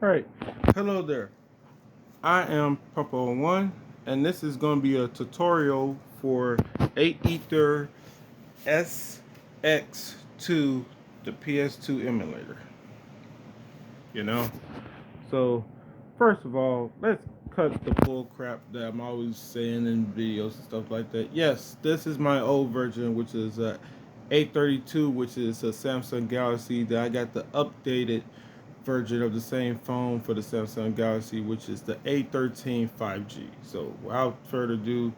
Alright, hello there. I am Papa1, and this is going to be a tutorial for AetherSX2, the PS2 emulator. You know? So, first of all, let's cut the bull crap that I'm always saying in videos and stuff like that. Yes, this is my old version, which is A32, which is a Samsung Galaxy that I got the updated version of the same phone for the Samsung Galaxy, which is the A13 5G. So without further ado,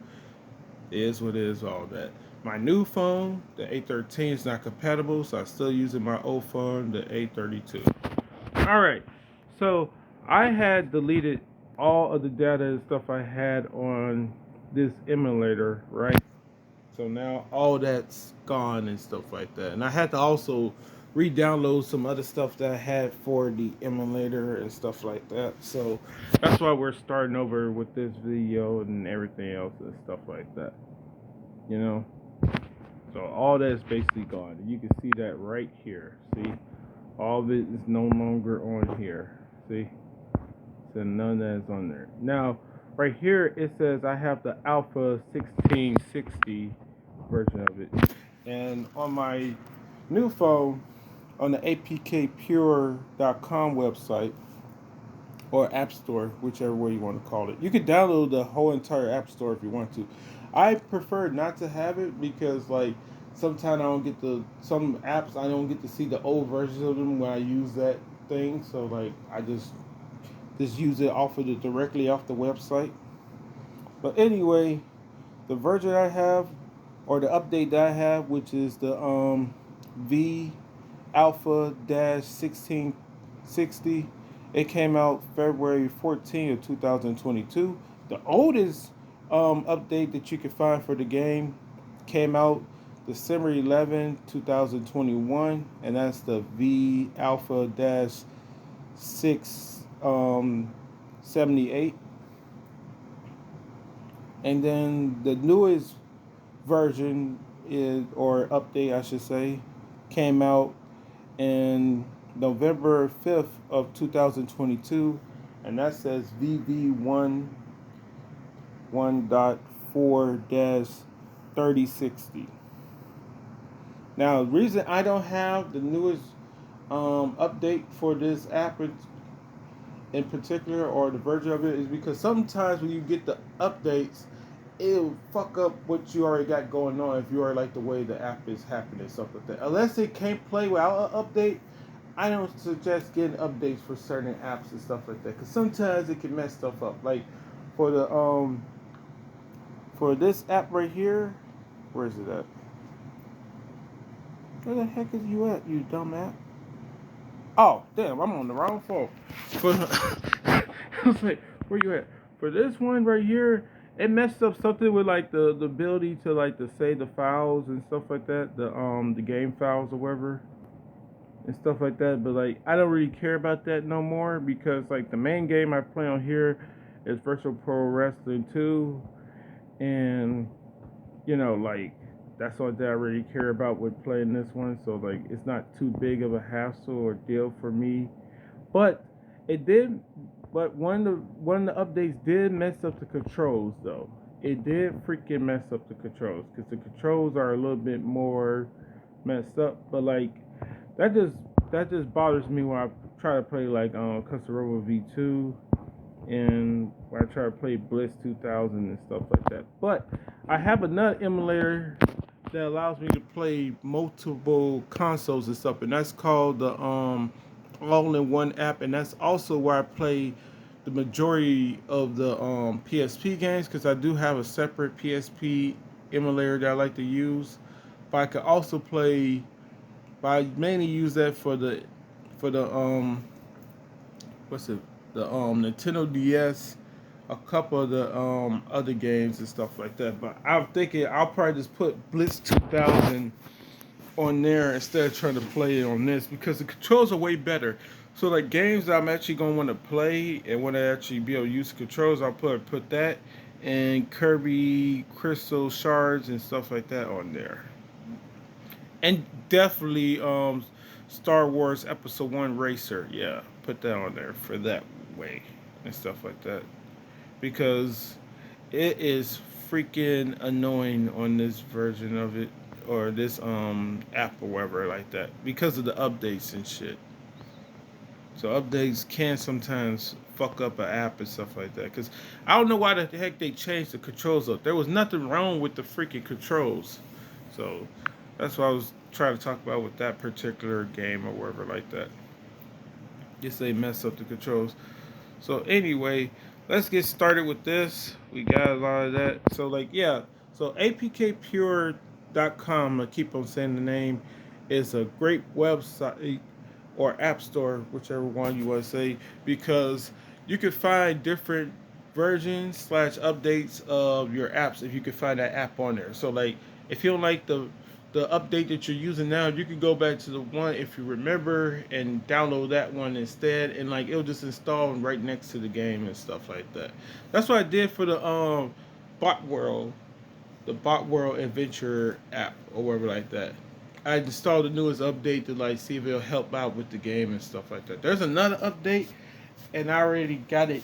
it is what it is, all that. My new phone, the A13, is not compatible, so I'm still using my old phone, the A32. Alright, so I had deleted all of the data and stuff I had on this emulator, right? So now all that's gone and stuff like that. And I had to also re-download some other stuff that I had for the emulator and stuff like that. So that's why we're starting over with this video and everything else and stuff like that. You know? So all that's basically gone. And you can see that right here. See? All of it is no longer on here. See? So none of that is on there. Now, right here it says I have the alpha-1660 version of it. And on my new phone, on the apkpure.com website, or App Store, whichever way you want to call it, you can download the whole entire App Store if you want to. I prefer not to have it because, like, sometimes I don't get some apps I don't get to see the old versions of them when I use that thing. So, like, I just use it directly off the website. But anyway, the version I have, or the update that I have, which is the V alpha-1660, it came out February 14th of 2022. The oldest update that you can find for the game came out December 11, 2021, and that's the V alpha-678. And then the newest version is, or update I should say, came out in November 5th of 2022, and that says VV1 1.4-3060. Now, the reason I don't have the newest update for this app in particular, or the version of it, is because sometimes when you get the updates, it'll fuck up what you already got going on if you are like the way the app is happening, stuff like that. Unless it can't play without an update, I don't suggest getting updates for certain apps and stuff like that, because sometimes it can mess stuff up. Like for the for this app right here, where is it at? Where the heck is you at, you dumb app? Oh, damn, I'm on the wrong phone. For, I was like, where you at? For this one right here, it messed up something with like the ability to like to save the files and stuff like that, the game files or whatever and stuff like that. But like I don't really care about that no more, because like the main game I play on here is Virtual Pro Wrestling 2, and you know, like that's all that I really care about with playing this one. So like it's not too big of a hassle or deal for me. But it did. But one of the updates did mess up the controls though. It did freaking mess up the controls, because the controls are a little bit more messed up. But like that just bothers me when I try to play like Custom Robo V2, and when I try to play Blitz 2000 and stuff like that. But I have another emulator that allows me to play multiple consoles and stuff, and that's called the all-in-one app, and that's also where I play the majority of the PSP games, because I do have a separate PSP emulator that I like to use. But I could also play, but I mainly use that for the what's it, the Nintendo DS, a couple of the other games and stuff like that. But I'm thinking I'll probably just put Blitz 2000 on there instead of trying to play it on this, because the controls are way better. So like games that I'm actually gonna want to play and want to actually be able to use the controls, I'll put that and Kirby Crystal Shards and stuff like that on there. And definitely Star Wars Episode 1 Racer, yeah. put that on there for that way and stuff like that, because it is freaking annoying on this version of it, or this app or whatever like that, because of the updates and shit. So updates can sometimes fuck up an app and stuff like that. Cause I don't know why the heck they changed the controls up. There was nothing wrong with the freaking controls. So that's what I was trying to talk about with that particular game or whatever like that. Just they mess up the controls. So anyway, let's get started with this. We got a lot of that. So like yeah. So apkpure.com, I keep on saying the name, is a great website or app store, whichever one you want to say, because you can find different versions slash updates of your apps if you can find that app on there. So like if you don't like the update that you're using now, you can go back to the one if you remember and download that one instead, and like it'll just install right next to the game and stuff like that. That's what I did for the bot world, the bot world adventure app or whatever like that. I installed the newest update to like see if it'll help out with the game and stuff like that. There's another update, and I already got it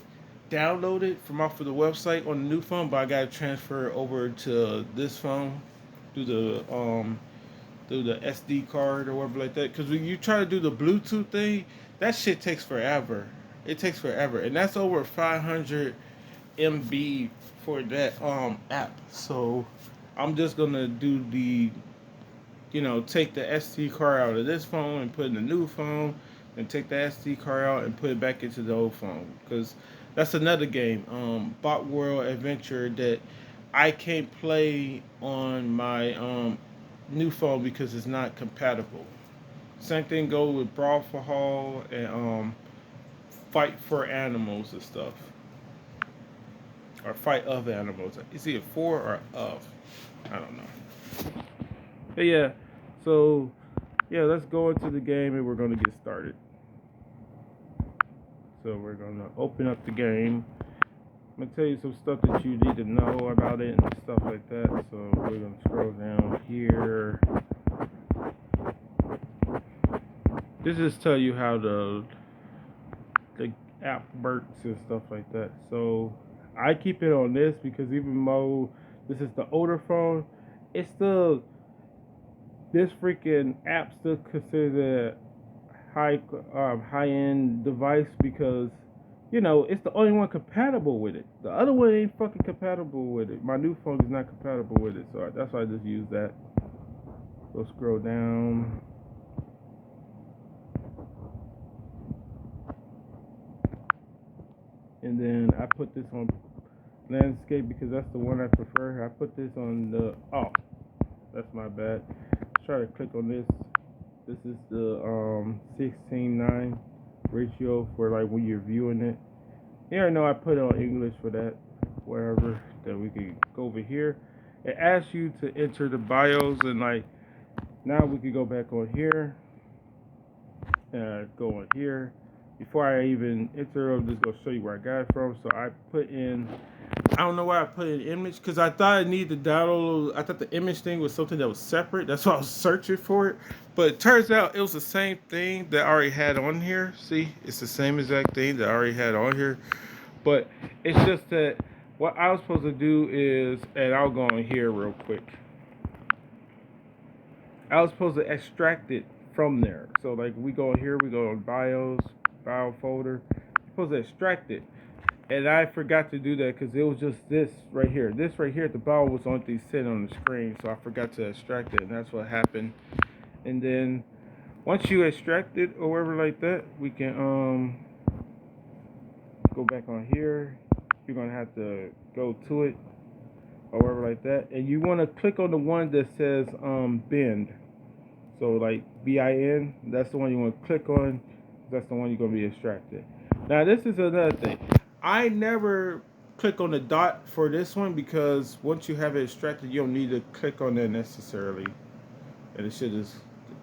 downloaded from off of the website on the new phone, but I got to transfer it over to this phone through the SD card or whatever like that. Because when you try to do the Bluetooth thing, that shit takes forever. It takes forever, and that's over 500 MB for that app. So I'm just gonna do the, take the SD card out of this phone and put in the new phone, and take the SD card out and put it back into the old phone. Because that's another game, Bot World Adventure, that I can't play on my new phone because it's not compatible. Same thing goes with Brawl for Hall and Fight for Animals and stuff, or Fight of Animals. Is it for or of? I don't know. But yeah, so yeah, let's go into the game and we're gonna get started. So we're gonna open up the game. I'm gonna tell you some stuff that you need to know about it and stuff like that. So we're gonna scroll down here. This just tell you how the app works and stuff like that. So I keep it on this because even though this is the older phone, it's still, this freaking app still considered a high end device, because it's the only one compatible with it. The other one ain't fucking compatible with it. My new phone is not compatible with it, so that's why I just use that. Go scroll down. And then I put this on landscape because that's the one I prefer. I put this on the, oh, that's my bad. Let's try to click on this. This is the 16:9 ratio for like when you're viewing it. Yeah, I know I put it on English for that. Wherever, then we can go over here. It asks you to enter the BIOS, and like now we can go back on here and go on here. Before I even enter, I'm just gonna show you where I got it from. So I put in, I don't know why I put in image, because I thought I needed to download. I thought the image thing was something that was separate. That's why I was searching for it. But it turns out it was the same thing that I already had on here. See, it's the same exact thing that I already had on here. But it's just that what I was supposed to do is, and I'll go on here real quick. I was supposed to extract it from there. So like we go in here, we go on BIOS, file folder. You're supposed to extract it. And I forgot to do that because it was just this right here. This right here at the bottom was only sitting on the screen, so I forgot to extract it, and that's what happened. And then once you extract it or whatever like that, we can go back on here. You're gonna have to go to it or whatever like that, and you want to click on the one that says bend. So like BIN, that's the one you want to click on. That's the one you're gonna be extracted. Now this is another thing. I never click on the dot for this one because once you have it extracted, you don't need to click on that necessarily, and it should just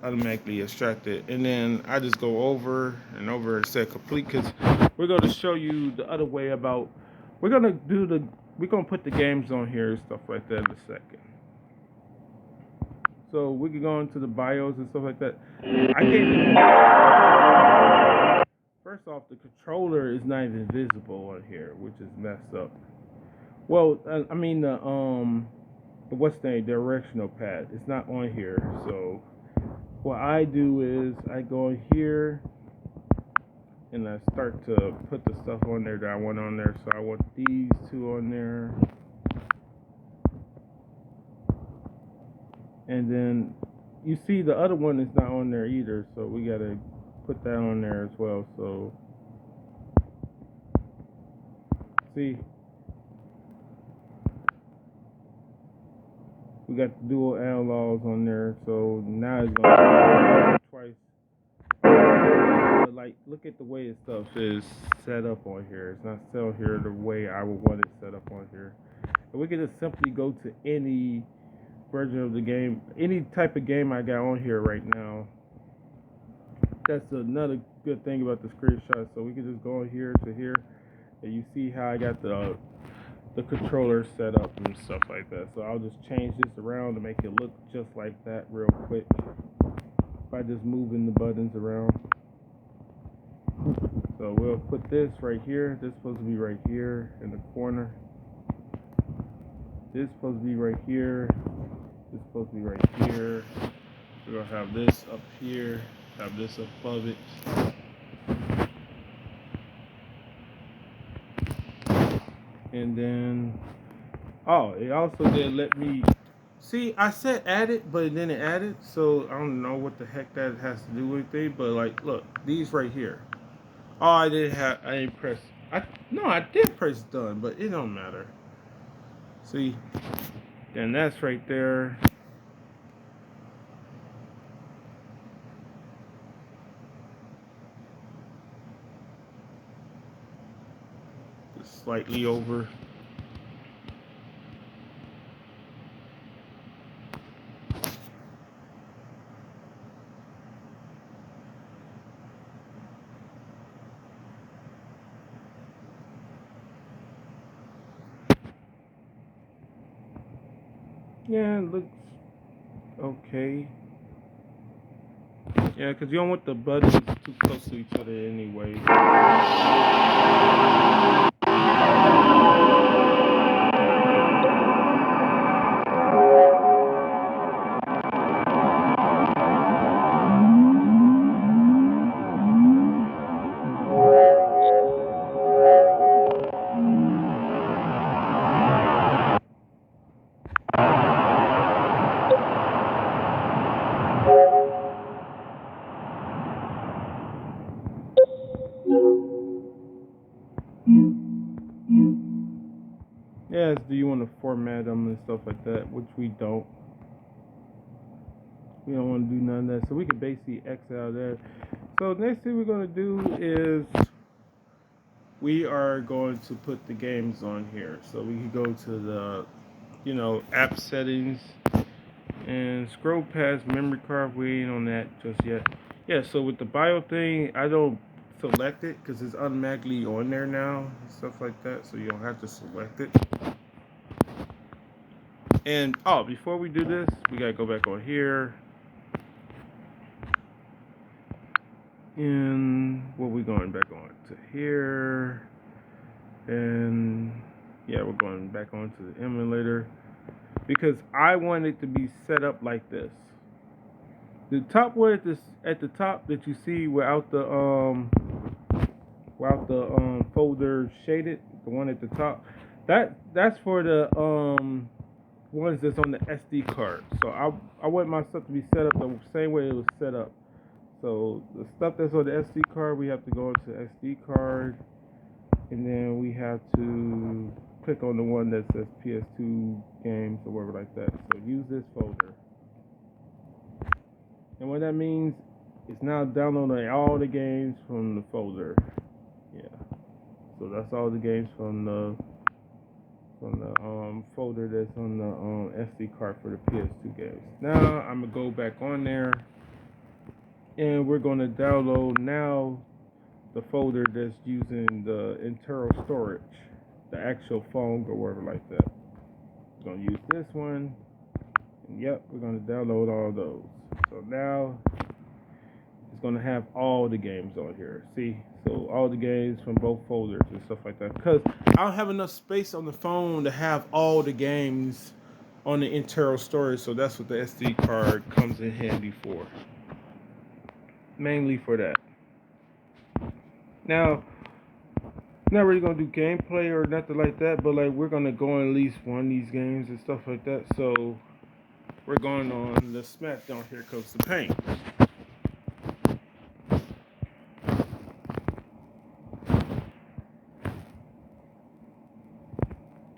automatically extract it. And then I just go over and over and set complete, because we're going to show you the other way about, we're going to put the games on here and stuff like that in a second. So we can go into the BIOS and stuff like that. I can't. first off, the controller is not even visible on here, which is messed up. Well, I mean the what's the name, directional pad. It's not on here. So what I do is I go in here and I start to put the stuff on there that I want on there. So I want these two on there. And then you see the other one is not on there either, so we gotta put that on there as well. So see, we got the dual analogs on there, so now it's gonna twice. But like, look at the way this stuff is set up on here. It's not set on here the way I would want it set up on here. And we can just simply go to any version of the game, any type of game I got on here right now. That's another good thing about the screenshot. So we can just go here to here, and you see how I got the controller set up and stuff like that. So I'll just change this around to make it look just like that real quick by just moving the buttons around. So we'll put this right here. This is supposed to be right here in the corner. This is supposed to be right here. This is supposed to be right here. We're gonna have this up here, have this above it. And then, oh, it also did let me, see, I said add it, but it didn't add it, so I don't know what the heck that has to do with it, but like, look, these right here. Oh, I didn't press, no, I did press done, but it don't matter. See, and that's right there. Just slightly over. Yeah, it looks okay. Yeah, because you don't want the buttons too close to each other anyway. Yes, do you want to format them and stuff like that, which we don't. We don't want to do none of that, so we can basically X out of that. So next thing we're going to do is we are going to put the games on here. So we can go to the, app settings and scroll past memory card. We ain't on that just yet. Yeah, so with the bio thing, I don't select it because it's automatically on there now and stuff like that, so you don't have to select it. And before we do this, we gotta go back on here. And what we going back on to here, and yeah, we're going back onto the emulator because I want it to be set up like this. The top one at the top that you see without the folder shaded, the one at the top, that's for the ones that's on the SD card. So I want my stuff to be set up the same way it was set up. So the stuff that's on the SD card, we have to go into SD card, and then we have to click on the one that says PS2 games or whatever like that. So use this folder. And what that means, it's now downloading all the games from the folder. Yeah. So that's all the games from the folder that's on the SD card for the PS2 games. Now I'm gonna go back on there, and we're gonna download now the folder that's using the internal storage, the actual phone or whatever like that. We're gonna use this one, and yep, we're gonna download all those. So now it's gonna have all the games on here. See, so all the games from both folders and stuff like that. Because I don't have enough space on the phone to have all the games on the internal storage. So that's what the SD card comes in handy for. Mainly for that. Now, not really gonna do gameplay or nothing like that, but like we're gonna go on at least one of these games and stuff like that. So we're going on the SmackDown. Here Comes the Pain.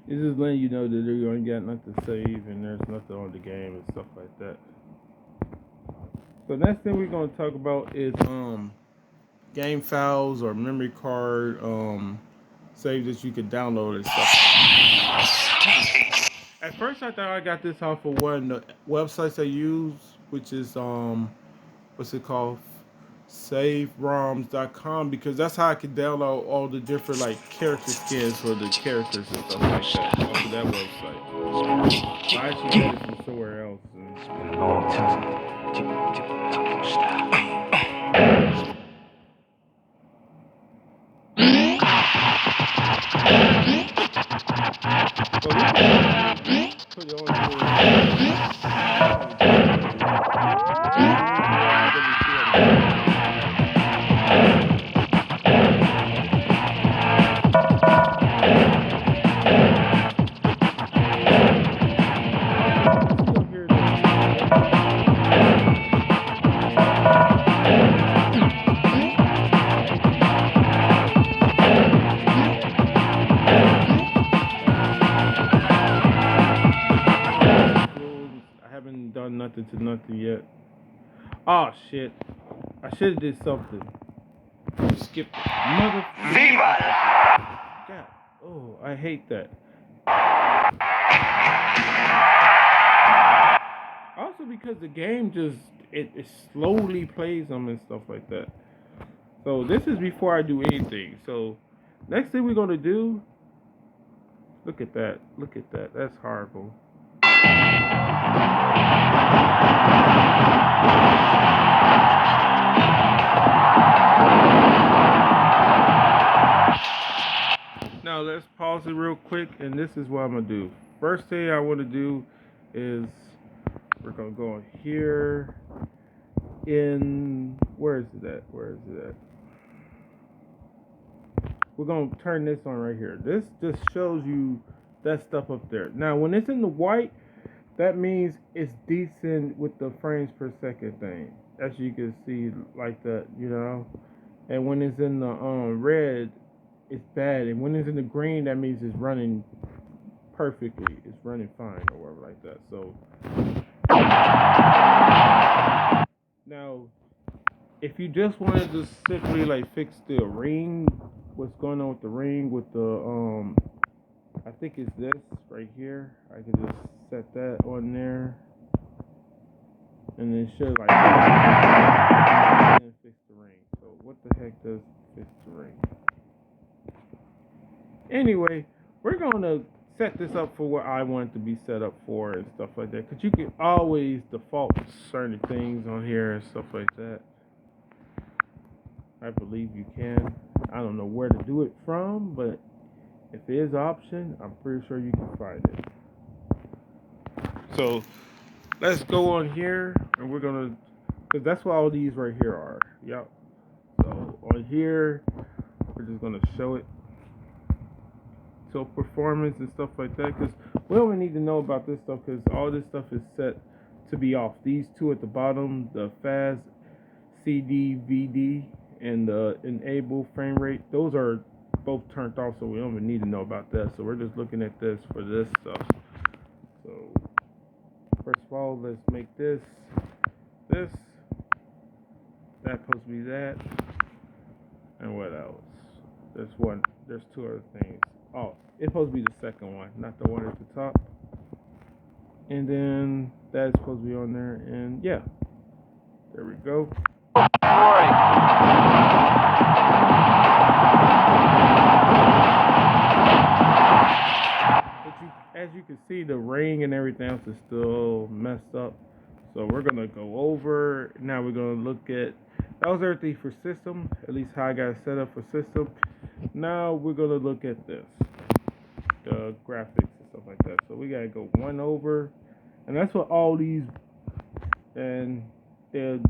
It's just letting you know that you're gonna get nothing to save and there's nothing on the game and stuff like that. So next thing we're gonna talk about is game files or memory card saves that you can download and stuff. At first I thought I got this off of one of the websites I use, which is what's it called? SaveRoms.com, because that's how I can download all the different like character skins for the characters and stuff like that off of that website. So I actually got it from somewhere else. It's been a long time. So we can put it on nothing to nothing yet. Oh shit. I should have did something. Skip mother Viva! God. Oh, I hate that. Also because the game just it slowly plays them and stuff like that. So this is before I do anything. So next thing we're gonna do, look at that. Look at that. That's horrible. Now let's pause it real quick, and this is what I'm gonna do. First thing I want to do is we're gonna go in here. Where is it at? We're gonna turn this on right here. This just shows you that stuff up there. Now when it's in the white, that means it's decent with the frames per second thing, as you can see like that, you know. And when it's in the red, it's bad. And when it's in the green, that means it's running perfectly. It's running fine or whatever like that. So now, if you just wanted to simply like fix the ring, what's going on with the ring with the I think it's this right here. I can just set that on there, and then should like and fix the ring. So what the heck does fix the ring? Anyway, we're gonna set this up for what I want it to be set up for and stuff like that. Cause you can always default certain things on here and stuff like that. I believe you can. I don't know where to do it from, but if there's an option, I'm pretty sure you can find it. So let's go on here, and we're gonna, cause that's what all these right here are. Yep. So on here, we're just gonna show it. So performance and stuff like that, because we don't need to know about this stuff, because all this stuff is set to be off. These two at the bottom, the fast CD, VD, and the enable frame rate, those are both turned off, so we don't even need to know about that. So we're just looking at this for this stuff. So first of all, let's make this that's supposed to be that, and what else? There's two other things. Oh, it's supposed to be the second one, not the one at the top. And then that's supposed to be on there, and yeah, there we go. As you can see, the ring and everything else is still messed up. So we're gonna go over now. We're gonna look at That was everything for system, at least how I got it set up for system. Now we're gonna look at this, the graphics and stuff like that. So we gotta go one over, and that's what all these, and the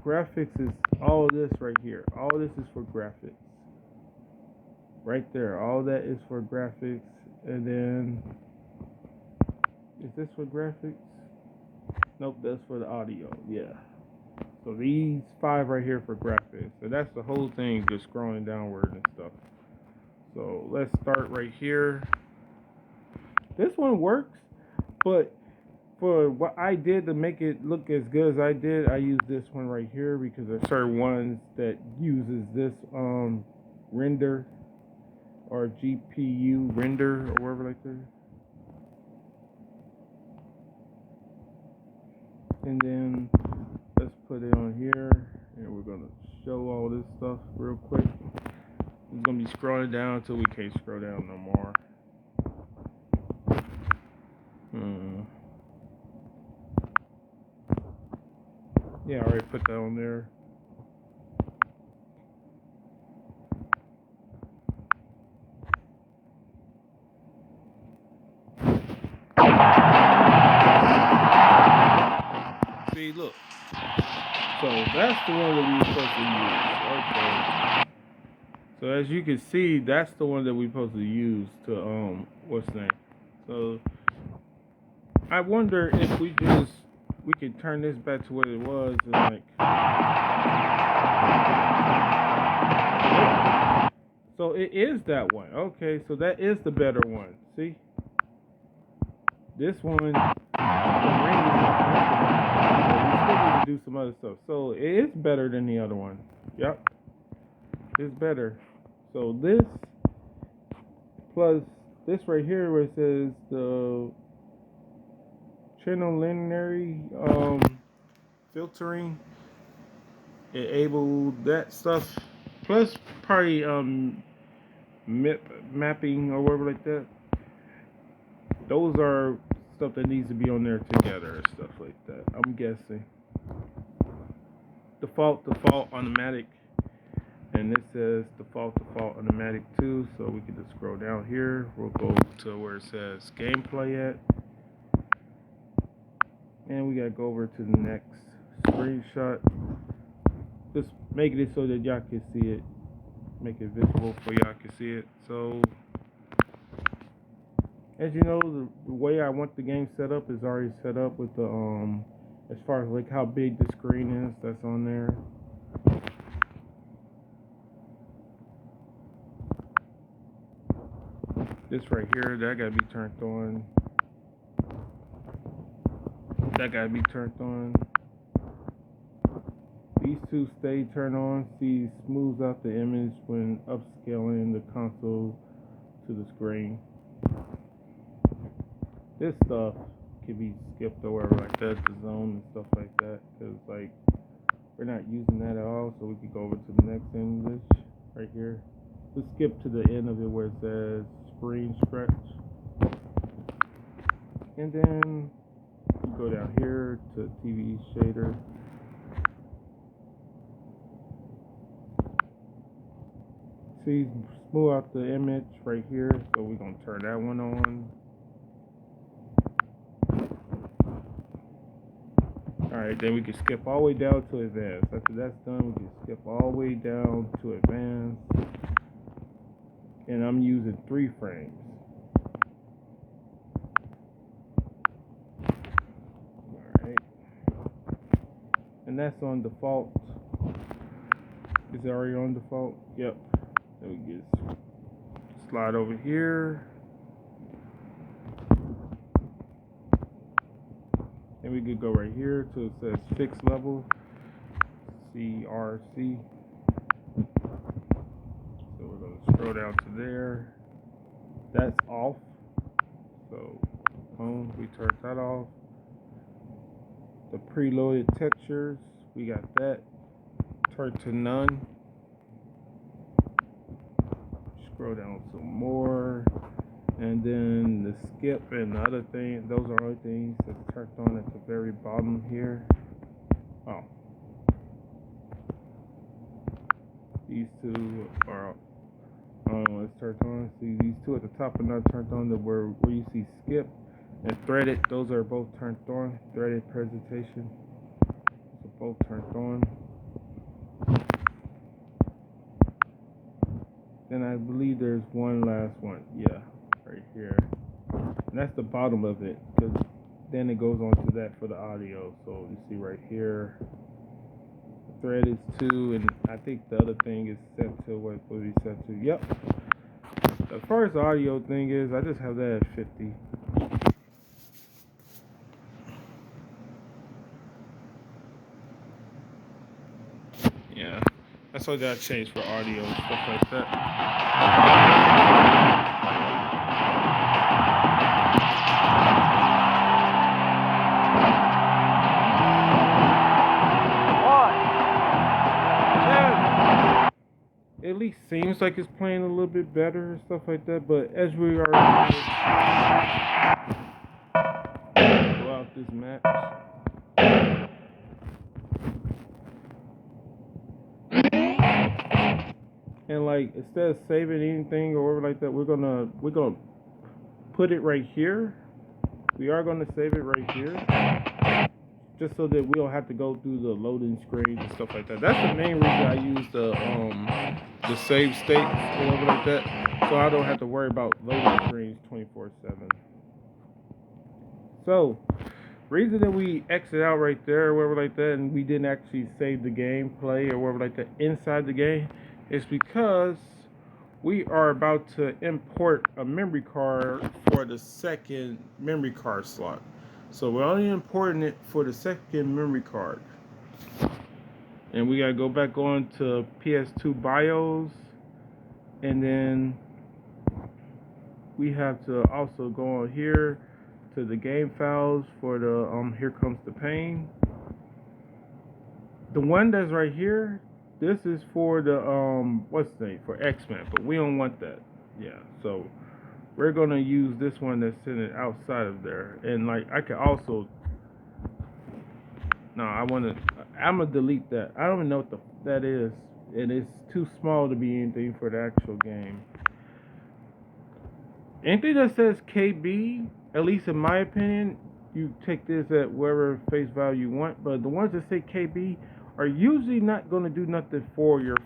graphics is all this right here. All this is for graphics. Right there, all that is for graphics, and then is this for graphics? Nope, that's for the audio. Yeah. So these 5 right here for graphics. So that's the whole thing, just scrolling downward and stuff. So let's start right here. This one works, but for what I did to make it look as good as I did, I used this one right here because there's certain ones that uses this render or GPU render or whatever like that. And then let's put it on here, and we're gonna show all this stuff real quick. It's gonna be scrolling down until we can't scroll down no more. Yeah, I already put that on there. See, look. So that's the one that we were supposed to use. Okay. So as you can see, that's the one that we're supposed to use to what's the name? So I wonder if we can turn this back to what it was and like. So it is that one. Okay, so that is the better one. See? This one, we still need to do some other stuff. So it is better than the other one. Yep. It's better. So this plus this right here where it says the channel linearity filtering, enable that stuff, plus probably mapping or whatever like that. Those are stuff that needs to be on there together and stuff like that. I'm guessing. Default automatic, and this says default automatic too. So we can just scroll down here. We'll go to where it says gameplay at, and we gotta go over to the next screenshot. Just making it so that y'all can see it. Make it visible so y'all can see it. So as you know, the way I want the game set up is already set up with the as far as like how big the screen is, that's on there. This right here, that gotta be turned on. That gotta be turned on. These two stay turned on. See, smooths out the image when upscaling the console to the screen. This stuff can be skipped or whatever like that, the zone and stuff like that, because like we're not using that at all. So we could go over to the next English right here. Let's skip to the end of it where it says screen stretch, and then go down here to TV shader. See, smooth out the image right here, so we're gonna turn that one on. Alright, then we can skip all the way down to advanced. After that's done, we can skip all the way down to advanced. And I'm using 3 frames. Alright. And that's on default. Is it already on default? Yep. Then we just slide over here. And we could go right here to it says fixed level, CRC. So we're going to scroll down to there. That's off. So boom, we turned that off. The preloaded textures, we got that turned to none. Scroll down some more. And then the skip and the other thing, those are other things that's turned on at the very bottom here. Oh. These two are it's turned on. See, these two at the top are not turned on. Where you see skip and threaded, those are both turned on. Threaded presentation, so both turned on. Then I believe there's one last one. Yeah, right here. And that's the bottom of it, because then it goes on to that for the audio. So you see right here, the thread is 2, and I think the other thing is set to what will be set to. Yep. As far as the audio thing is, I just have that at 50. Yeah, that's what I got changed for audio and stuff like that. At least seems like it's playing a little bit better and stuff like that, but as we are throughout this match, and like instead of saving anything or whatever like that, we're gonna put it right here. We are gonna save it right here, just so that we don't have to go through the loading screens and stuff like that. That's the main reason I use the save state or whatever like that, so I don't have to worry about loading screens 24/7. So, reason that we exit out right there or whatever like that, and we didn't actually save the gameplay or whatever like that inside the game, is because we are about to import a memory card for the second memory card slot. So we're only importing it for the second memory card. And we gotta go back on to PS2 BIOS, and then we have to also go on here to the game files for the Here Comes the Pain. The one that's right here, this is for the what's the name, for X-Men, but we don't want that. Yeah, so we're gonna use this one that's sitting outside of there. And like I can also I'm gonna delete that. I don't even know what that is, and it's too small to be anything for the actual game. Anything that says KB, at least in my opinion, you take this at wherever face value you want. But the ones that say KB are usually not going to do nothing for your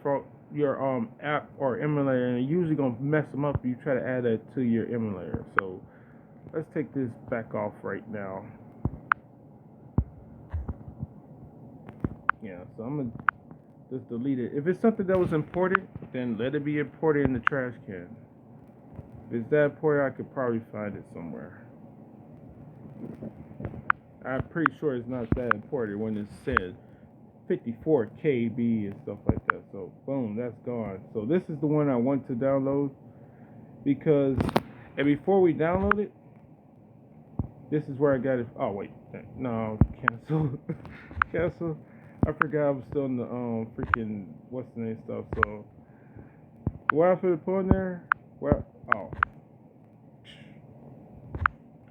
app or emulator, and usually going to mess them up if you try to add that to your emulator. So let's take this back off right now. Yeah, so I'm going to just delete it. If it's something that was imported, then let it be imported in the trash can. If it's that important, I could probably find it somewhere. I'm pretty sure it's not that important when it said 54 KB and stuff like that. So boom, that's gone. So this is the one I want to download, because, and before we download it, this is where I got it. Oh wait, no, cancel. Cancel. I forgot I was still in the freaking what's the name stuff. So what I put in there? Well,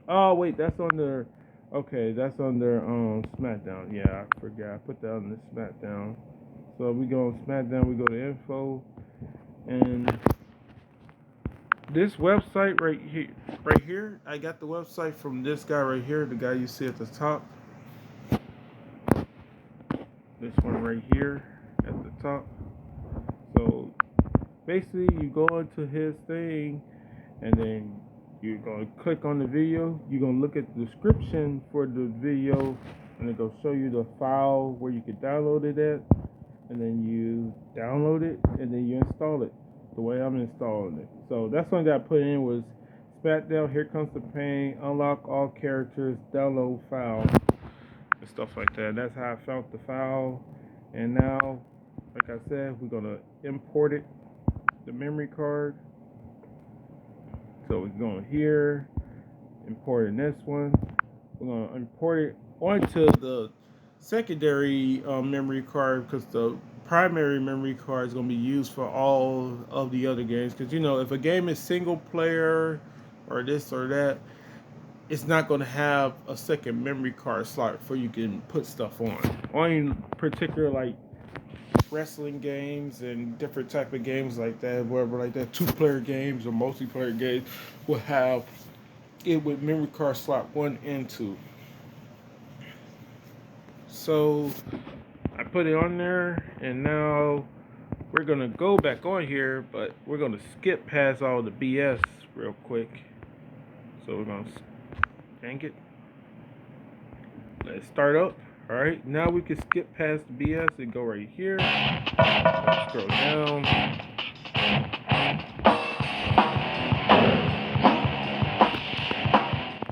oh wait, that's on their. Okay, that's on their SmackDown. Yeah, I forgot. I put that on the SmackDown. So we go on SmackDown. We go to info, and this website right here. I got the website from this guy right here, the guy you see at the top. This one right here at the top. So basically, you go into his thing, and then you're going to click on the video. You're going to look at the description for the video, and it's going to show you the file where you can download it at. And then you download it, and then you install it the way I'm installing it. So that's one that I put in was SmackDown, Here Comes the Pain, unlock all characters, download file, and stuff like that. That's how I found the file. And now, like I said, we're going to import it, the memory card. So we're going here, importing this one. We're going to import it onto the secondary memory card, because the primary memory card is going to be used for all of the other games. Because, you know, if a game is single player or this or that, it's not going to have a second memory card slot for you can put stuff on. Only particular, like, wrestling games and different type of games like that, whatever like that, 2-player games or multiplayer games will have it with memory card slot 1 and 2. So I put it on there, and now we're gonna go back on here, but we're gonna skip past all the BS real quick. So we're gonna, dang it, let's start up. All right, now we can skip past the BS and go right here. Scroll down.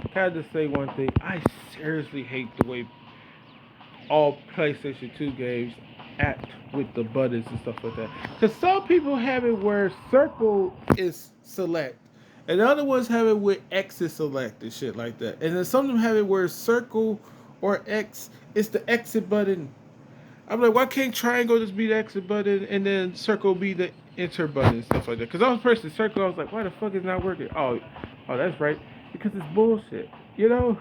I had to say one thing. I seriously hate the way all PlayStation 2 games act with the buttons and stuff like that. Because some people have it where circle is select, and the other ones have it with X is select and shit like that. And then some of them have it where circle or X is the exit button. I'm like, why can't triangle just be the exit button and then circle be the enter button and stuff like that? Because I was pressing circle, I was like, why the fuck is it not working? Oh, that's right. Because it's bullshit, you know?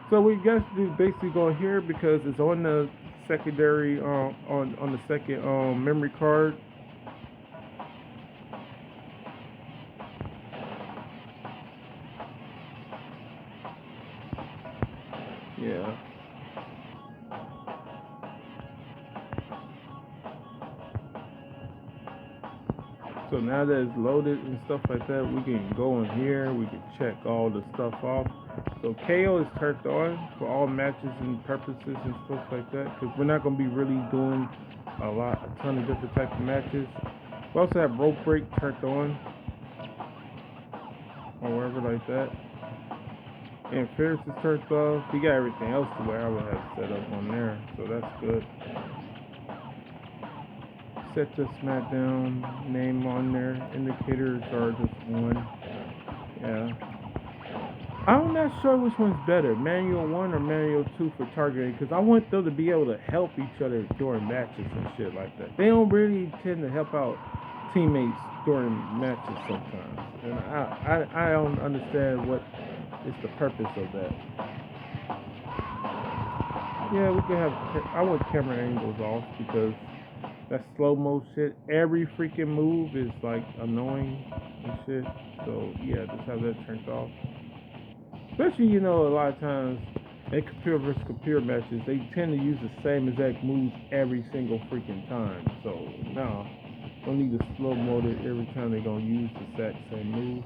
So we got to basically go here because it's on the secondary, on the second memory card. Yeah. So now that it's loaded and stuff like that, we can go in here, we can check all the stuff off. So KO is turned on for all matches and purposes and stuff like that, because we're not going to be really doing a ton of different types of matches. We also have rope break turned on, or wherever like that. Interference is turned off. We got everything else the way I would have set up on there, so that's good. Set the SmackDown name on there. Indicators are just 1. Yeah. I'm not sure which one's better, manual 1 or manual 2 for targeting, because I want them to be able to help each other during matches and shit like that. They don't really tend to help out teammates during matches sometimes, and I don't understand what is the purpose of that. Yeah, we can have. I want camera angles off because that slow-mo shit, every freaking move is like annoying and shit. So yeah, just have that turned off. Especially, a lot of times in computer versus computer matches, they tend to use the same exact moves every single freaking time. So no, don't need to slow-mo it every time they're gonna use the exact same move.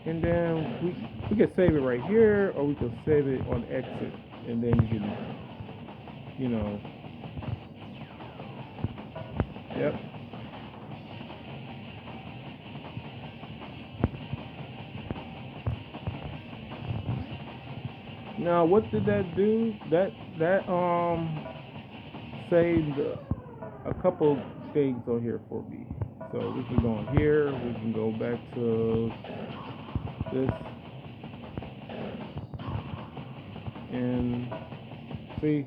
And then we can save it right here, or we can save it on exit, and then you can, Yep. Now, what did that do? That saved a couple things on here for me. So we can go on here. We can go back to this and see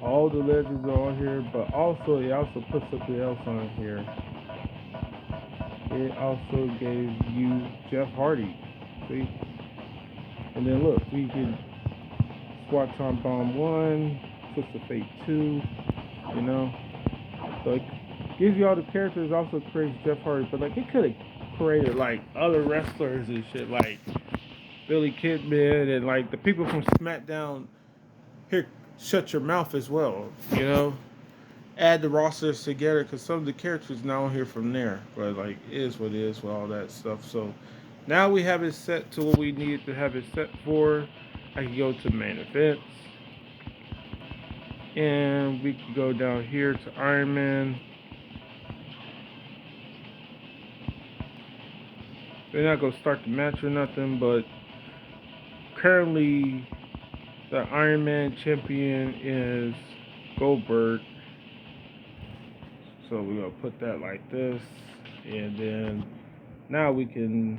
all the legends are on here, but also it also puts something else on here. It also gave you Jeff Hardy. See? And then look, we can Squat Bomb 1, Twist of Fate 2, So it gives you all the characters, also creates Jeff Hardy, but like it could have created like other wrestlers and shit, like Billy Kidman and like the people from SmackDown. Here, shut your mouth as well, Add the rosters together because some of the characters now on here from there, but like it is what it is with all that stuff. So now we have it set to what we need to have it set for. I can go to main events, and we can go down here to Iron Man. They're not gonna start the match or nothing, but currently the Iron Man champion is Goldberg. So we're gonna put that like this, and then now we can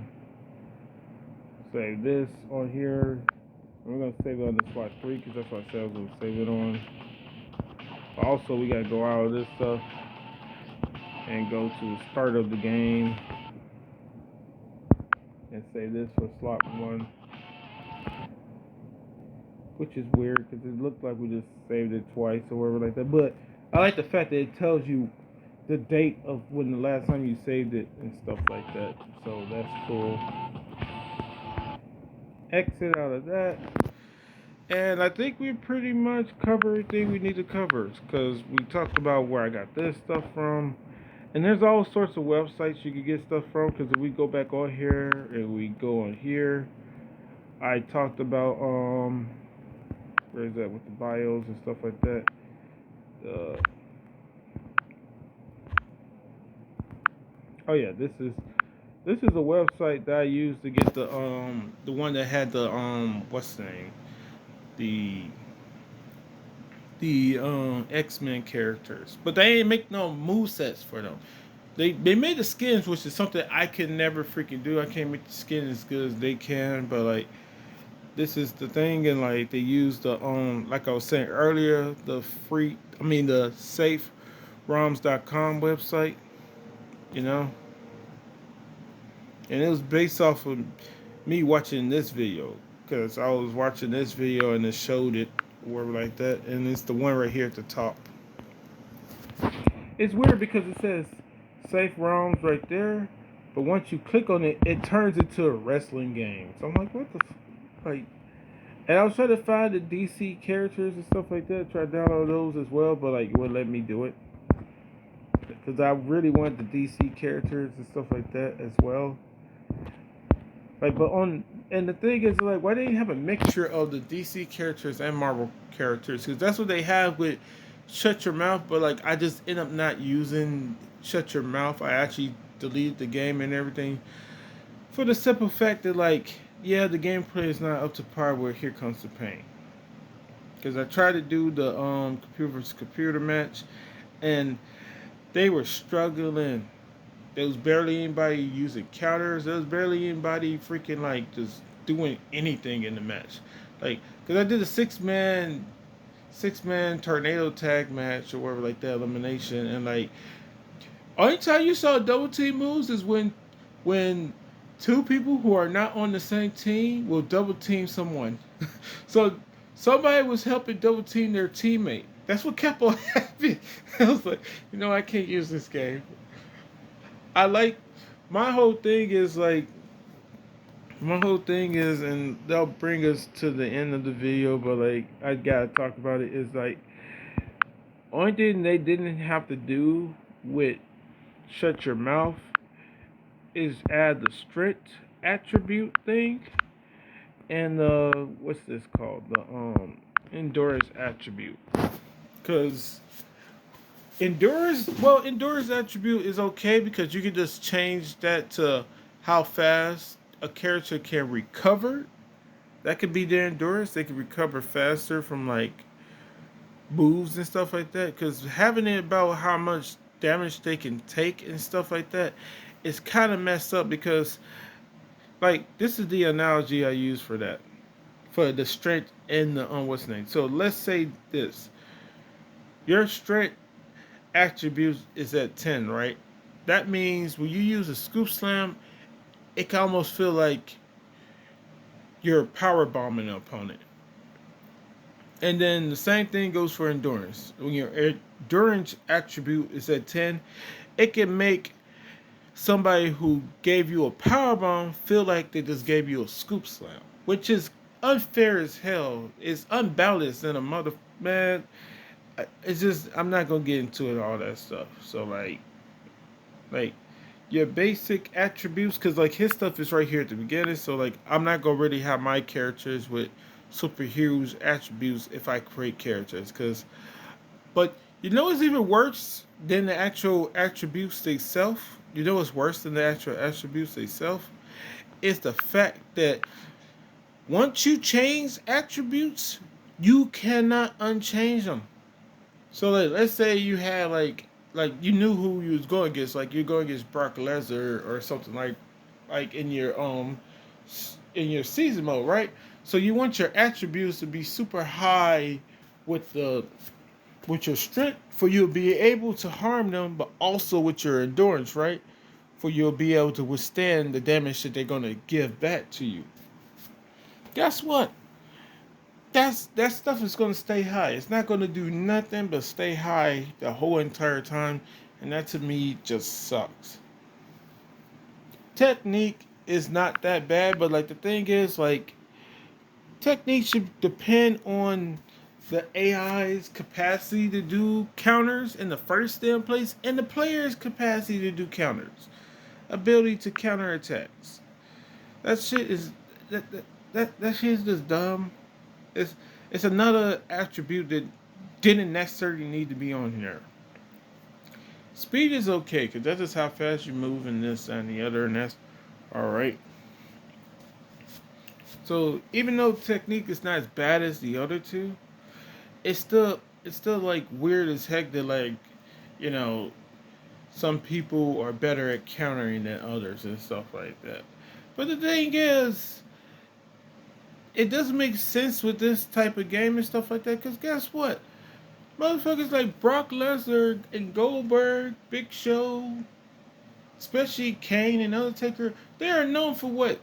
save this on here. We're gonna save it on the slot 3 because that's what I said I was gonna save it on. Also, we gotta go out of this stuff and go to the start of the game and save this for slot 1. which is weird because it looked like we just saved it twice or whatever like that. But I like the fact that it tells you the date of when the last time you saved it and stuff like that. So that's cool. Exit out of that. And I think we pretty much cover everything we need to cover because we talked about where I got this stuff from. And there's all sorts of websites you can get stuff from because if we go back on here and we go on here, I talked about where is that with the bios and stuff like that. Uh, oh yeah, this is a website that I used to get the one that had the what's the name, the X-Men characters, but they ain't make no move sets for them. They made the skins, which is something I can never freaking do. I can't make the skin as good as they can, but like this is the thing, and like they use the like I was saying earlier, the SafeRoms.com website, you know, and it was based off of me watching this video because I was watching this video and it showed it or like that, and it's the one right here at the top. It's weird because it says Safe Realms right there, but once you click on it, it turns into a wrestling game. So I'm like, what the like? And I was trying to find the DC characters and stuff like that, try to download those as well, but like it wouldn't let me do it because I really wanted the DC characters and stuff like that as well. Like, but and the thing is, like, why didn't you have a mixture of the DC characters and Marvel characters? Because that's what they have with Shut Your Mouth. But like, I just end up not using Shut Your Mouth. I actually deleted the game and everything for the simple fact that, like, yeah, the gameplay is not up to par with Here Comes the Pain. Because I tried to do the computer versus computer match, and they were struggling. There was barely anybody using counters. There was barely anybody freaking like just doing anything in the match. Like, cause I did a six man tornado tag match or whatever like that, elimination, and like only time you saw double team moves is when two people who are not on the same team will double team someone. So somebody was helping double team their teammate. That's what kept on happening. I was like, I can't use this game. I like my whole thing is like and they'll bring us to the end of the video, but like I gotta talk about it is like only thing they didn't have to do with Shut Your Mouth is add the strict attribute thing and what's this called, the endurance attribute, because endurance attribute is okay because you can just change that to how fast a character can recover. That could be their endurance. They can recover faster from like moves and stuff like that. Because having it about how much damage they can take and stuff like that is kind of messed up. Because like this is the analogy I use for that, for the strength and the what's name. So let's say this: your strength attribute is at 10, right? That means when you use a scoop slam, it can almost feel like you're power bombing an opponent. And then the same thing goes for endurance. When your endurance attribute is at 10, it can make somebody who gave you a power bomb feel like they just gave you a scoop slam, which is unfair as hell. It's unbalanced in a mother man. It's just I'm not gonna get into it all that stuff. So like your basic attributes, because like his stuff is right here at the beginning. So like I'm not gonna really have my characters with superheroes attributes if I create characters, but it's even worse than the actual attributes themselves. What's worse than the actual attributes themselves? It's the fact that once you change attributes, you cannot unchange them. So like, let's say you had like you knew who you was going against, like you're going against Brock Lesnar or something like in your season mode, right? So you want your attributes to be super high with your strength for you to be able to harm them, but also with your endurance, right? For you'll be able to withstand the damage that they're gonna give back to you. Guess what? that stuff is gonna stay high. It's not gonna do nothing but stay high the whole entire time, and that to me just sucks. Technique is not that bad, but like the thing is, like, technique should depend on the AI's capacity to do counters in the first damn place, and the player's capacity to do counters, ability to counter attacks. That shit is that shit is just dumb. It's it's another attribute that didn't necessarily need to be on here. Speed is okay because that's just how fast you move in this and the other, and that's all right. So even though technique is not as bad as the other two, it's still like weird as heck that, like, you know, some people are better at countering than others and stuff like that. But the thing is, it doesn't make sense with this type of game and stuff like that. Because guess what? Motherfuckers like Brock Lesnar and Goldberg, Big Show, especially Kane and Undertaker, they are known for what?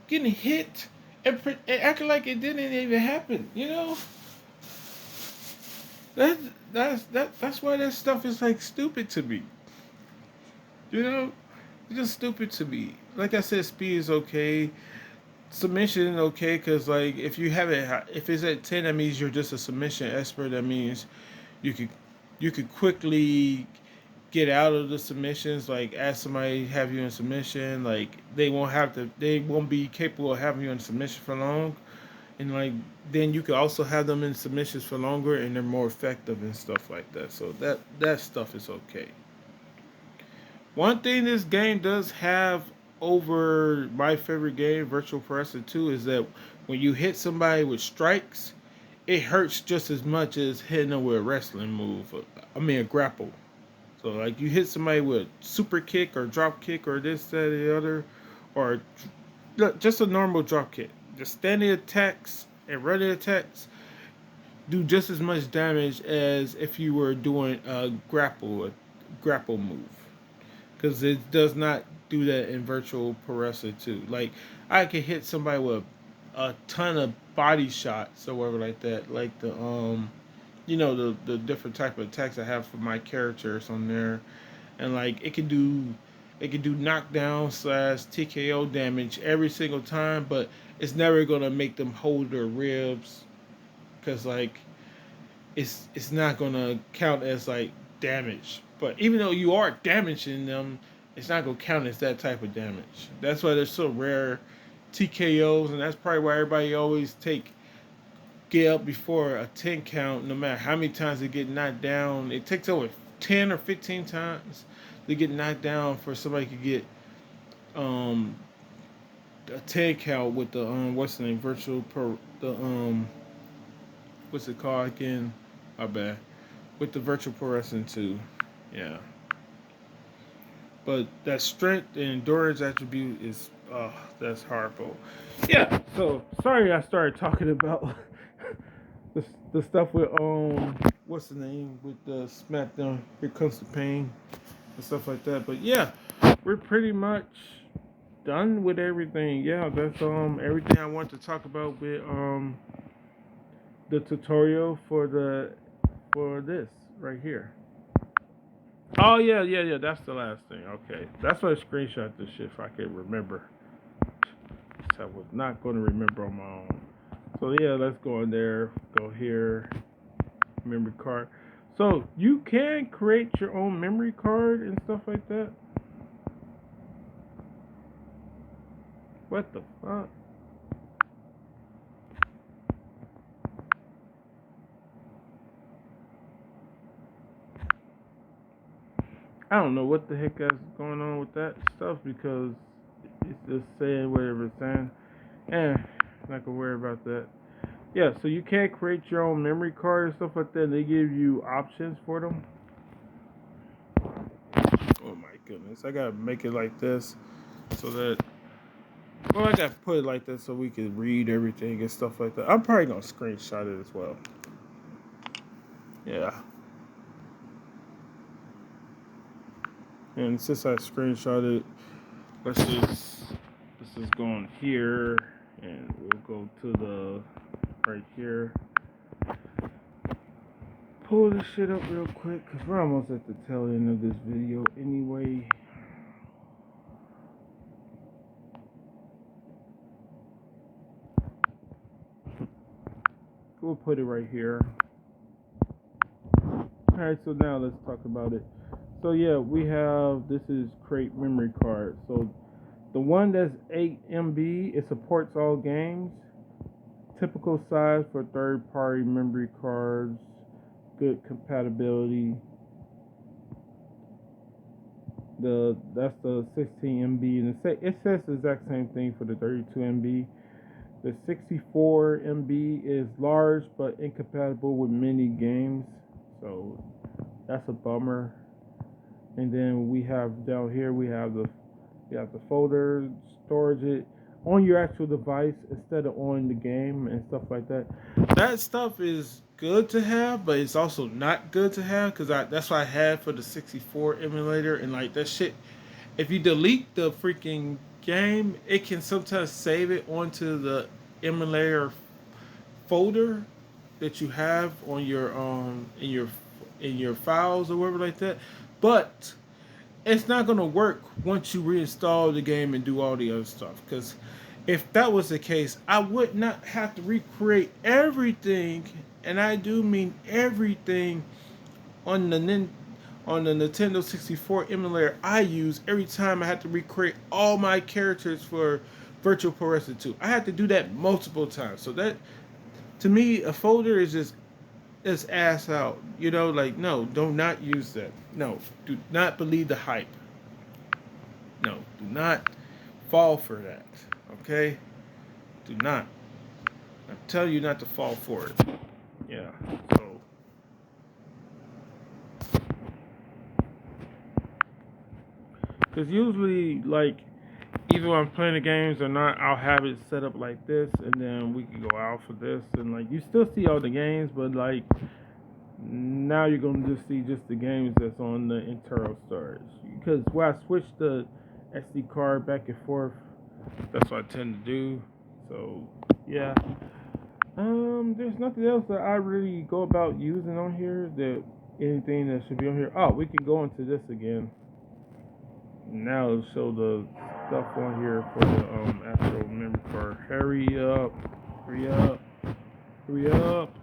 Getting hit and acting like it didn't even happen. You know, that that's why that stuff is like stupid to me. You know, it's just stupid to me. Like I said, speed is okay. Submission okay, because like if you have it, if it's at 10, that means you're just a submission expert. That means you could quickly get out of the submissions. Like ask somebody to have you in submission. Like they won't be capable of having you in submission for long. And like then you could also have them in submissions for longer, and they're more effective and stuff like that. So that stuff is okay. One thing this game does have over my favorite game, Virtual Professor 2, is that when you hit somebody with strikes, it hurts just as much as hitting them with a wrestling move. I mean, a grapple. So, like, you hit somebody with a super kick or drop kick or this, that, or the other, or just a normal drop kick. Just standing attacks and running attacks do just as much damage as if you were doing a grapple move, because it does not do that in Virtual Professor 2. Like, I can hit somebody with a ton of body shots or whatever like that, like the different type of attacks I have for my characters on there, and like it can do knockdown slash TKO damage every single time, but it's never gonna make them hold their ribs, because like it's not gonna count as like damage. But even though you are damaging them, it's not gonna count as that type of damage. That's why they're so rare TKOs, and that's probably why everybody always get up before a 10 count, no matter how many times they get knocked down. It takes over 10 or 15 times to get knocked down for somebody to get um a 10 count with the what's the name, what's it called again? My bad. With the Virtual Pro Wrestling 2. Yeah. But that strength and endurance attribute is, that's horrible. Yeah, so sorry I started talking about the stuff with what's the name, with the SmackDown, Here Comes the Pain and stuff like that. But yeah, we're pretty much done with everything. Yeah, that's everything I want to talk about with the tutorial for this right here. Oh yeah. That's the last thing. Okay, that's why I screenshot this shit if I could remember. I was not going to remember on my own. So yeah, let's go in there. Go here. Memory card. So you can create your own memory card and stuff like that. What the fuck? I don't know what the heck is going on with that stuff, because it's just saying whatever it's saying. Not gonna worry about that. Yeah, so you can't create your own memory card and stuff like that. They give you options for them. Oh my goodness, I gotta make it like this so that, well, I gotta put it like this so we can read everything and stuff like that. I'm probably gonna screenshot it as well. Yeah. And since I screenshot it, let's just go on here and we'll go to right here. Pull this shit up real quick because we're almost at the tail end of this video anyway. We'll put it right here. Alright, so now let's talk about it. So yeah, we have, this is Crate memory card. So the one that's 8 MB, it supports all games. Typical size for third-party memory cards. Good compatibility. That's the 16 MB, and it says the exact same thing for the 32 MB. The 64 MB is large but incompatible with many games, so that's a bummer. And then we have down here we have the folder, storage it on your actual device instead of on the game and stuff like that. That stuff is good to have, but it's also not good to have because that's what I had for the 64 emulator, and like that shit, if you delete the freaking game, it can sometimes save it onto the emulator folder that you have on your in your files or whatever like that. But it's not gonna work once you reinstall the game and do all the other stuff. Because if that was the case, I would not have to recreate everything, and I do mean everything, on the Nintendo 64 emulator I use every time I had to recreate all my characters for Virtual Pro Wrestling 2. I had to do that multiple times. So that, to me, a folder is just ass out. You know, like, no, do not use that. No, do not believe the hype. No, do not fall for that. Okay? Do not. I tell you not to fall for it. Yeah. So because usually, like, even when I'm playing the games or not, I'll have it set up like this, and then we can go out for this, and like you still see all the games, but like now you're gonna just see just the games that's on the internal storage. Because when I switch the SD card back and forth, that's what I tend to do. So yeah, there's nothing else that I really go about using on here. That anything that should be on here. Oh, we can go into this again. Now it'll show the stuff on here for the actual memory card. Hurry up. Hurry up. Hurry up.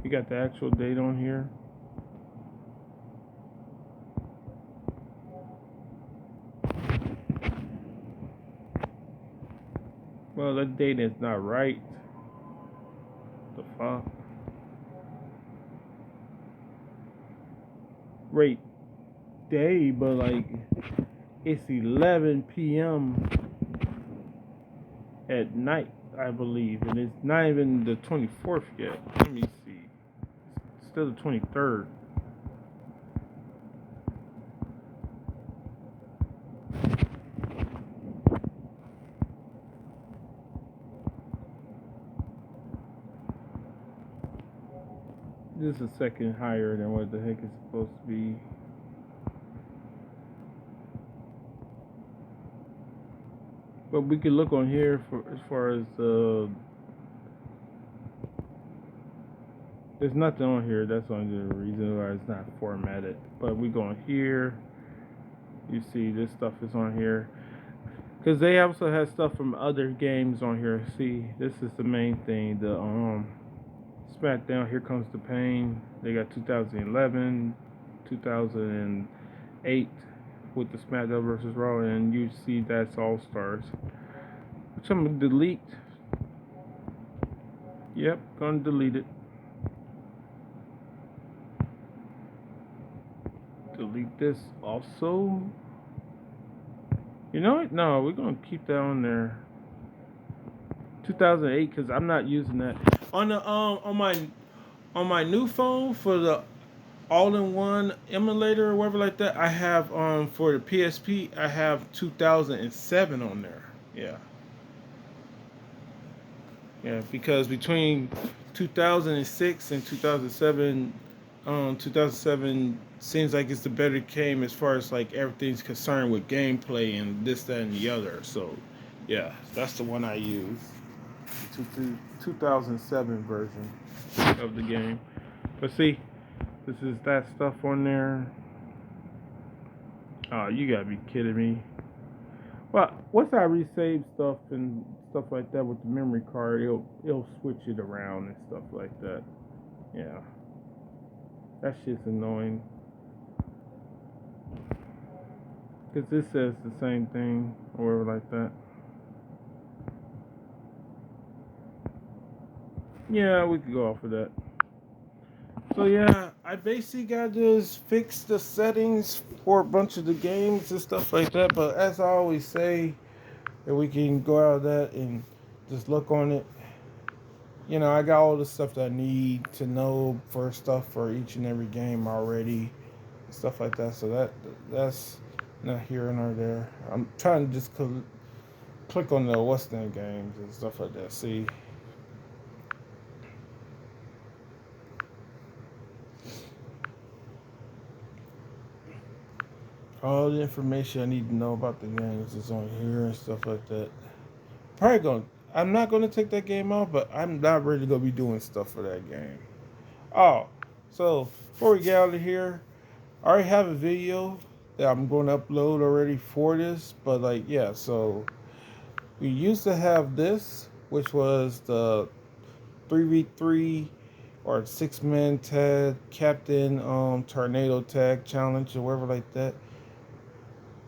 You got the actual date on here. Well, that date is not right. The fuck? Right day, but like it's 11 p.m. at night, I believe, and it's not even the 24th yet. Let me see. It's still the 23rd. This is a second higher than what the heck it's supposed to be. But we can look on here for as far as there's nothing on here. That's only the reason why it's not formatted. But we go on here. You see this stuff is on here. Because they also have stuff from other games on here. See, this is the main thing. The SmackDown, Here Comes the Pain. They got 2011, 2008 with the SmackDown versus Raw, and you see that's All Stars. Which I'm gonna delete. Yep, gonna delete it. Delete this also. You know what? No, we're gonna keep that on there. 2008, because I'm not using that on the on my new phone for the all-in-one emulator or whatever like that. I have for the PSP, I have 2007 on there. Yeah, because between 2006 and 2007, 2007 seems like it's the better game as far as like everything's concerned with gameplay and this, that, and the other. So, yeah, that's the one I use. 2007 version of the game. But see, this is that stuff on there. Oh, you gotta be kidding me. Well, once I resave stuff and stuff like that with the memory card, it'll switch it around and stuff like that. Yeah, that shit's annoying. Cause this says the same thing or whatever like that. Yeah, we could go off of that. So yeah, I basically got to just fix the settings for a bunch of the games and stuff like that. But as I always say, that we can go out of that and just look on it. You know, I got all the stuff that I need to know for stuff for each and every game already, stuff like that. So that's not here nor there. I'm trying to just click on the what's name games and stuff like that. See, all the information I need to know about the games is on here and stuff like that. Probably going. I'm not going to take that game off, but I'm not really going to be doing stuff for that game. Oh, so before we get out of here, I already have a video that I'm going to upload already for this, but like yeah, so we used to have this, which was the 3v3 or 6-man tag captain tornado tag challenge or whatever like that.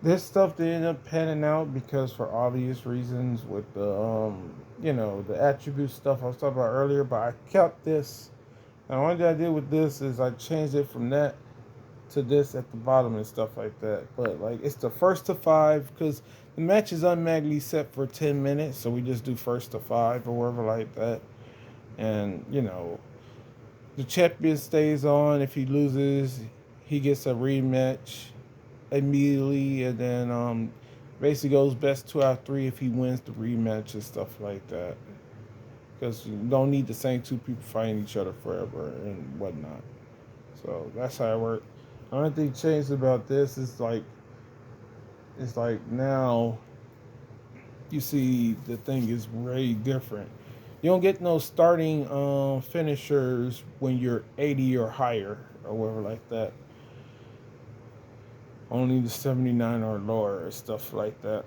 This stuff didn't end up panning out because for obvious reasons with the the attribute stuff I was talking about earlier, but I kept this. And the only thing I did with this is I changed it from that to this at the bottom and stuff like that. But like it's the first to five because the match is automatically set for 10 minutes, so we just do first to five or whatever like that. And the champion stays on. If he loses, he gets a rematch immediately, and then basically goes best 2 out of 3 if he wins the rematch and stuff like that. Because you don't need the same two people fighting each other forever and whatnot. So that's how it works. The only thing changed about this is like it's like now you see the thing is way different. You don't get no starting finishers when you're 80 or higher or whatever like that. Only the 79 or lower or stuff like that.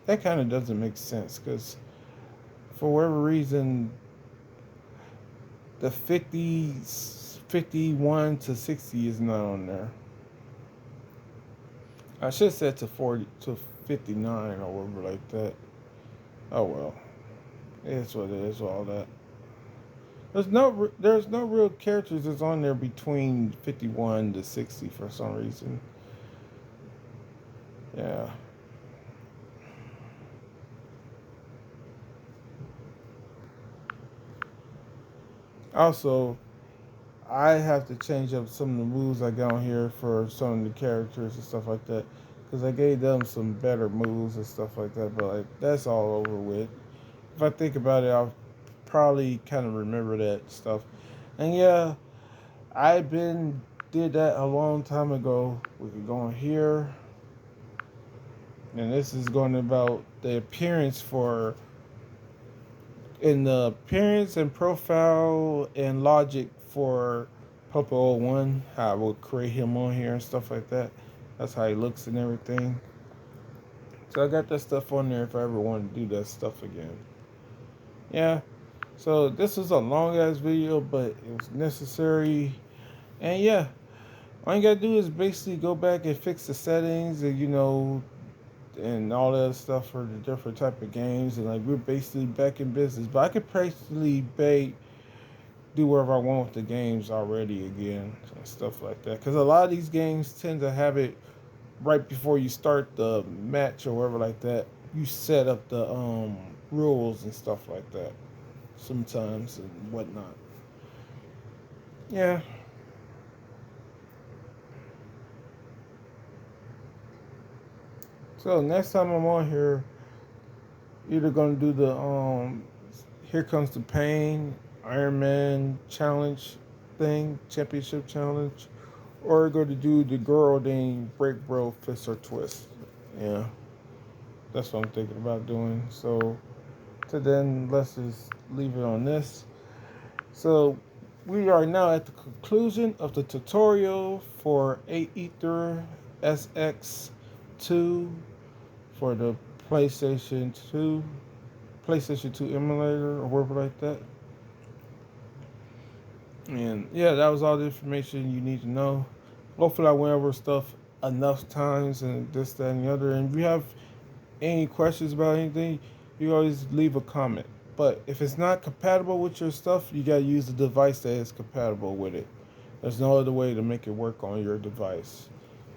That kind of doesn't make sense because for whatever reason the 50s 51 to 60 is not on there. I should have said to 40 to 59 or whatever like that. Oh well, it's what it is. All that. There's no real characters that's on there between 51 to 60 for some reason. Yeah. Also, I have to change up some of the moves I got on here for some of the characters and stuff like that. Because I gave them some better moves and stuff like that. But like that's all over with. If I think about it, I'll probably kind of remember that stuff. And yeah, I been did that a long time ago. We could go in here, and this is going about the appearance for in the appearance and profile and logic for Popo 01, how I would create him on here and stuff like that. That's how he looks and everything. So I got that stuff on there if I ever want to do that stuff again. Yeah. So this was a long ass video, but it was necessary. And yeah, all you gotta do is basically go back and fix the settings and and all that stuff for the different type of games, and like we're basically back in business. But I could basically do whatever I want with the games already again and stuff like that. Because a lot of these games tend to have it right before you start the match or whatever like that. You set up the rules and stuff like that sometimes and whatnot. Yeah. So next time I'm on here, Either gonna do the Here Comes the Pain Iron Man challenge thing, championship challenge, or go to do the girl named Break Bro Fist or Twist. Yeah, that's what I'm thinking about doing. So to then let's just leave it on this. So we are now at the conclusion of the tutorial for AetherSX2 for the PlayStation 2, PlayStation 2 Emulator or whatever like that. And yeah, that was all the information you need to know. Hopefully I went over stuff enough times and this, that, and the other. And if you have any questions about anything, you always leave a comment. But if it's not compatible with your stuff, you gotta use the device that is compatible with it. There's no other way to make it work on your device.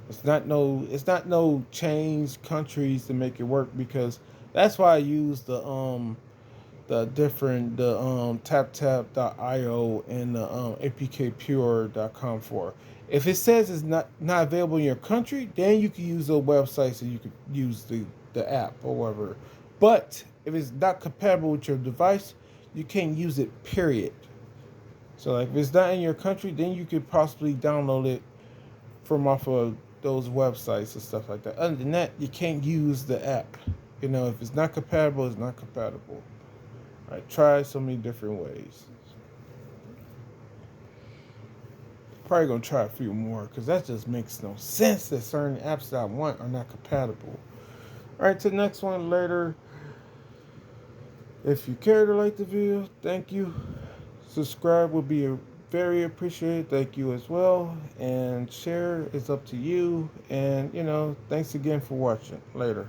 It's not no change countries to make it work, because that's why I use the different the taptap.io and the apkpure.com for. If it says it's not available in your country, then you can use those websites and you can use the app or whatever. But if it's not compatible with your device, you can't use it, period. So like if it's not in your country, then you could possibly download it from off of those websites and stuff like that. Other than that, you can't use the app. If it's not compatible, it's not compatible. I tried so many different ways. Probably gonna try a few more because that just makes no sense that certain apps that I want are not compatible. Alright, to the next one later. If you care to like the video, thank you. Subscribe would be very appreciated. Thank you as well. And share is up to you. And thanks again for watching. Later.